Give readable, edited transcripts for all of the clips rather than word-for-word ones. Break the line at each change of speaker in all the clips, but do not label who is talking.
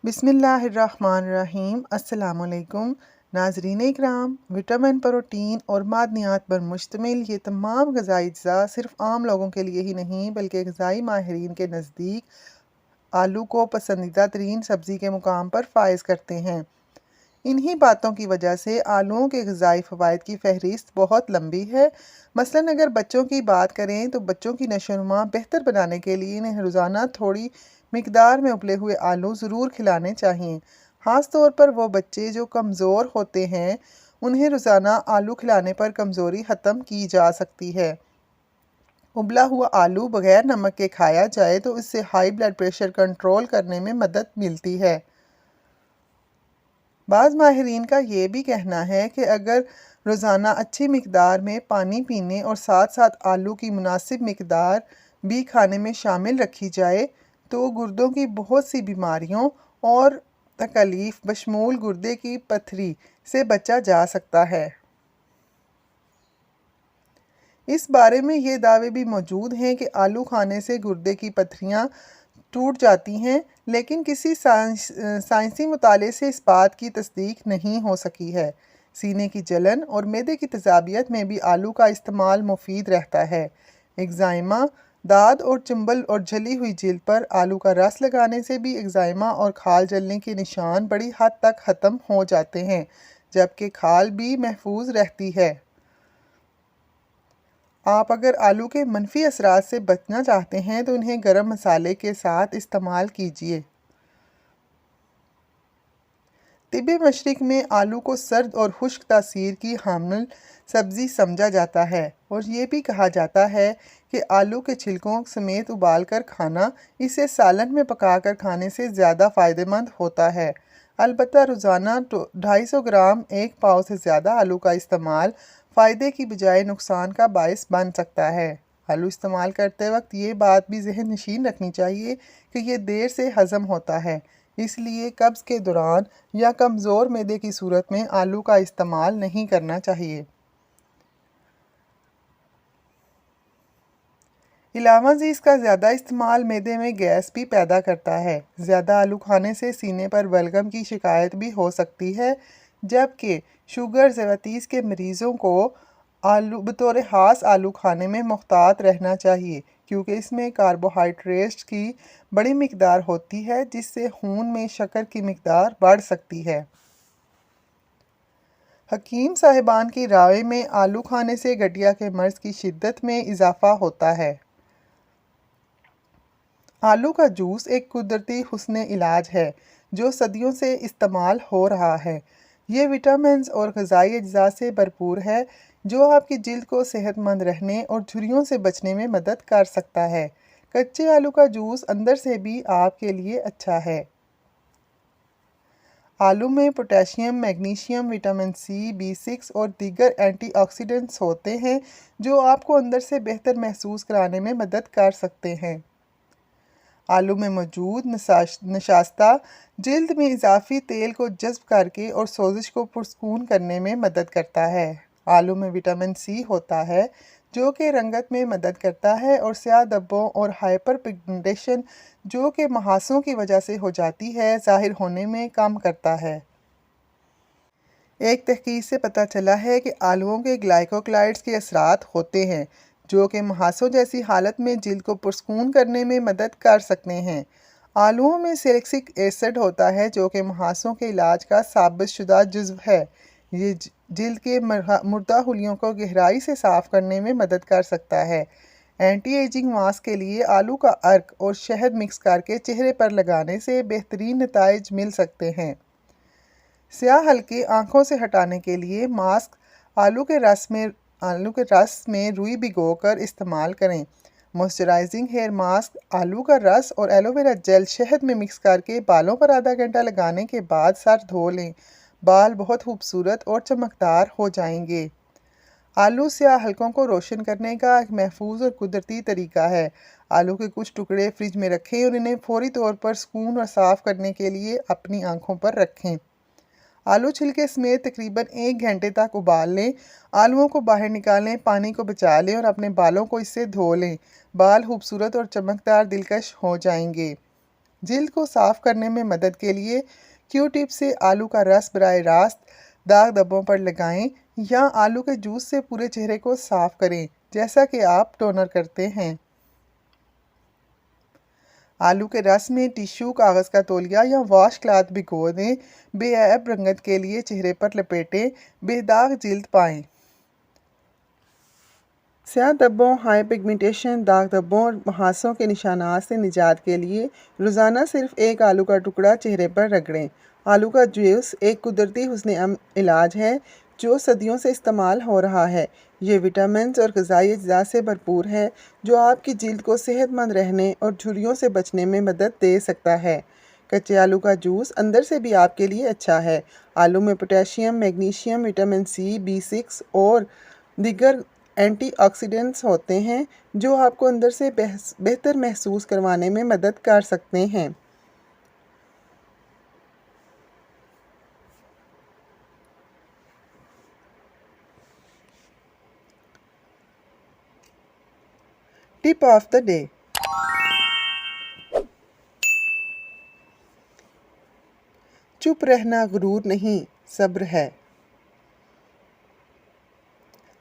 बिस्मिल्लाहिर्रहमानिर्रहीम। अस्सलामुअलैकुम नाज़रीन इकराम। विटामिन, प्रोटीन और मादनियात पर मुश्तमिल ये तमाम ग़ज़ाई अज्जा सिर्फ़ आम लोगों के लिए ही नहीं बल्कि ग़ज़ाई माहिरीन के नज़दीक आलू को पसंदीदा तरीन सब्ज़ी के मुकाम पर फ़ाइज़ करते हैं। इन्हीं बातों की वजह से आलूओं के ग़ज़ाई फ़वाइद की फ़हरिस्त बहुत लंबी है। मसलन अगर बच्चों की बात करें तो बच्चों की नशोनुमा बेहतर बनाने के लिए इन्हें रोज़ाना थोड़ी मिकदार में उबले हुए आलू ज़रूर खिलाने चाहिए। ख़ास तौर पर वो बच्चे जो कमज़ोर होते हैं उन्हें रोज़ाना आलू खिलाने पर कमज़ोरी ख़त्म की जा सकती है। उबला हुआ आलू बग़ैर नमक के खाया जाए तो इससे हाई ब्लड प्रेशर कंट्रोल करने में मदद मिलती है। बाज़ माहिरीन का ये भी कहना है कि अगर रोज़ाना अच्छी मिकदार में पानी पीने और साथ साथ आलू की मुनासिब मिकदार भी खाने में शामिल रखी जाए तो गुर्दों की बहुत सी बीमारियों और तकलीफ़ बशमूल गुर्दे की पथरी से बचा जा सकता है। इस बारे में ये दावे भी मौजूद हैं कि आलू खाने से गुर्दे की पथरियाँ टूट जाती हैं, लेकिन किसी साइंसी मुताले से इस बात की तस्दीक नहीं हो सकी है। सीने की जलन और मैदे की तेज़ाबियत में भी आलू का इस्तेमाल मुफीद रहता है। एक्ज़ाइमा, दाद और चंबल और जली हुई जिल्द पर आलू का रस लगाने से भी एक्ज़ाइमा और खाल जलने के निशान बड़ी हद तक ख़त्म हो जाते हैं, जबकि खाल भी महफूज रहती है। आप अगर आलू के मनफी असरात से बचना चाहते हैं तो इन्हें गरम मसाले के साथ इस्तेमाल कीजिए। तिब्बे मशरिक़ में आलू को सर्द और खुश्क तासीर की हामिल सब्ज़ी समझा जाता है और ये भी कहा जाता है कि आलू के छिलकों समेत उबाल कर खाना इसे सालन में पकाकर खाने से ज़्यादा फ़ायदेमंद होता है। अलबत्ता रोज़ाना 250 ग्राम 1 पाव से ज़्यादा आलू का इस्तेमाल फ़ायदे की बजाय नुकसान का बायस बन सकता है। आलू इस्तेमाल करते वक्त ये बात भी जहन नशीन रखनी चाहिए कि ये देर से हज़म होता है, इसलिए कब्ज़ के दौरान या कमज़ोर मैदे की सूरत में आलू का इस्तेमाल नहीं करना चाहिए। इलावा इसका ज़्यादा इस्तेमाल मैदे में गैस भी पैदा करता है। ज़्यादा आलू खाने से सीने पर बलगम की शिकायत भी हो सकती है, जबकि शुगर ज़यादतीस के मरीज़ों को बतौर ख़ास आलू खाने में मुहतात रहना चाहिए, क्योंकि इसमें कार्बोहाइड्रेट्स की बड़ी मिकदार होती है जिससे खून में शक्कर की मिकदार बढ़ सकती है। हकीम साहिबान की राय में आलू खाने से गठिया के मर्ज़ की शिद्दत में इजाफ़ा होता है। आलू का जूस एक कुदरती हुस्न इलाज है जो सदियों से इस्तेमाल हो रहा है। ये विटामिन्स और ग़ज़ाई अज्जा से भरपूर है जो आपकी जिल्द को सेहतमंद रहने और झुर्रियों से बचने में मदद कर सकता है। कच्चे आलू का जूस अंदर से भी आपके लिए अच्छा है। आलू में potassium, magnesium, vitamin C, B6 और दीगर एंटीऑक्सीडेंट्स होते हैं जो आपको अंदर से बेहतर महसूस कराने में मदद कर सकते हैं। आलू में मौजूद नशास्ता जिल्द में इजाफी तेल को जज़्ब करके और सोजिश को पुरस्कून करने में मदद करता है। आलू में विटामिन सी होता है जो कि रंगत में मदद करता है और स्याह धब्बों और हाइपर पिगमेंटेशन जो कि मुहासों की वजह से हो जाती है ज़ाहिर होने में कम करता है। एक तहकीक से पता चला है कि आलूओं के ग्लाइकोसाइड्स के असरात होते हैं जो कि मुहासों जैसी हालत में जिल्द को पुरस्कून करने में मदद कर सकते हैं। आलूओं में सैलिसिलिक एसिड होता है जो कि मुहासों के इलाज का साबित शुदा जुज़्व है। ये जिल्द के मुर्दा हुलियों को गहराई से साफ़ करने में मदद कर सकता है। एंटी एजिंग मास्क के लिए आलू का अर्क और शहद मिक्स करके चेहरे पर लगाने से बेहतरीन नताइज मिल सकते हैं। स्याह हल्के आँखों से हटाने के लिए मास्क आलू के रस में रुई भिगोकर इस्तेमाल करें। मॉइस्चराइजिंग हेयर मास्क आलू का रस और एलोवेरा जेल शहद में मिक्स करके बालों पर आधा घंटा लगाने के बाद सर धो लें। बाल बहुत खूबसूरत और चमकदार हो जाएंगे। आलू स्याह हलकों को रोशन करने का एक महफूज और कुदरती तरीका है। आलू के कुछ टुकड़े फ्रिज में रखें और इन्हें फौरी तौर पर सुकून और साफ़ करने के लिए अपनी आँखों पर रखें। आलू छिलके समेत तकरीबन 1 घंटे तक उबाल लें। आलूओं को बाहर निकालें, पानी को बचा लें और अपने बालों को इससे धो लें। बाल खूबसूरत और चमकदार दिलकश हो जाएंगे। जिल्द को साफ़ करने में मदद के लिए क्यू टिप से आलू का रस बराह रास्त दाग धब्बों पर लगाएं या आलू के जूस से पूरे चेहरे को साफ़ करें जैसा कि आप टोनर करते हैं। आलू के रस में टिश्यू, कागज़ का तौलिया या वॉश क्लॉथ भिगो दें। बेऐब रंगत के लिए चेहरे पर लपेटें। बेदाग जिल्द पाएं। स्याह धब्बों, हाई पिगमेंटेशन, दाग धब्बों और मुहासों के निशानात से निजात के लिए रोज़ाना सिर्फ एक आलू का टुकड़ा चेहरे पर रगड़ें। आलू का जूस एक कुदरती हुस्न इलाज है जो सदियों से इस्तेमाल हो रहा है। ये विटामिन और ग़िज़ाई अज्जा से भरपूर है जो आपकी जिल्द को सेहतमंद रहने और झुर्रियों से बचने में मदद दे सकता है। कच्चे आलू का जूस अंदर से भी आपके लिए अच्छा है। आलू में potassium, magnesium, vitamin C, B6 और दीगर एंटीऑक्सीडेंट्स होते हैं जो आपको अंदर से बेहतर महसूस करवाने में मदद कर सकते हैं। Tip of the day. चुप रहना गुरूर नहीं, सब्र है।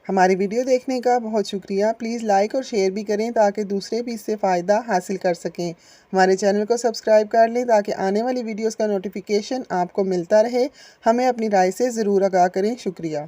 हमारी वीडियो देखने का बहुत शुक्रिया। प्लीज़ लाइक और शेयर भी करें ताकि दूसरे भी इससे फ़ायदा हासिल कर सकें। हमारे चैनल को सब्सक्राइब कर लें ताकि आने वाली वीडियोस का नोटिफिकेशन आपको मिलता रहे। हमें अपनी राय से ज़रूर आगाह करें। शुक्रिया।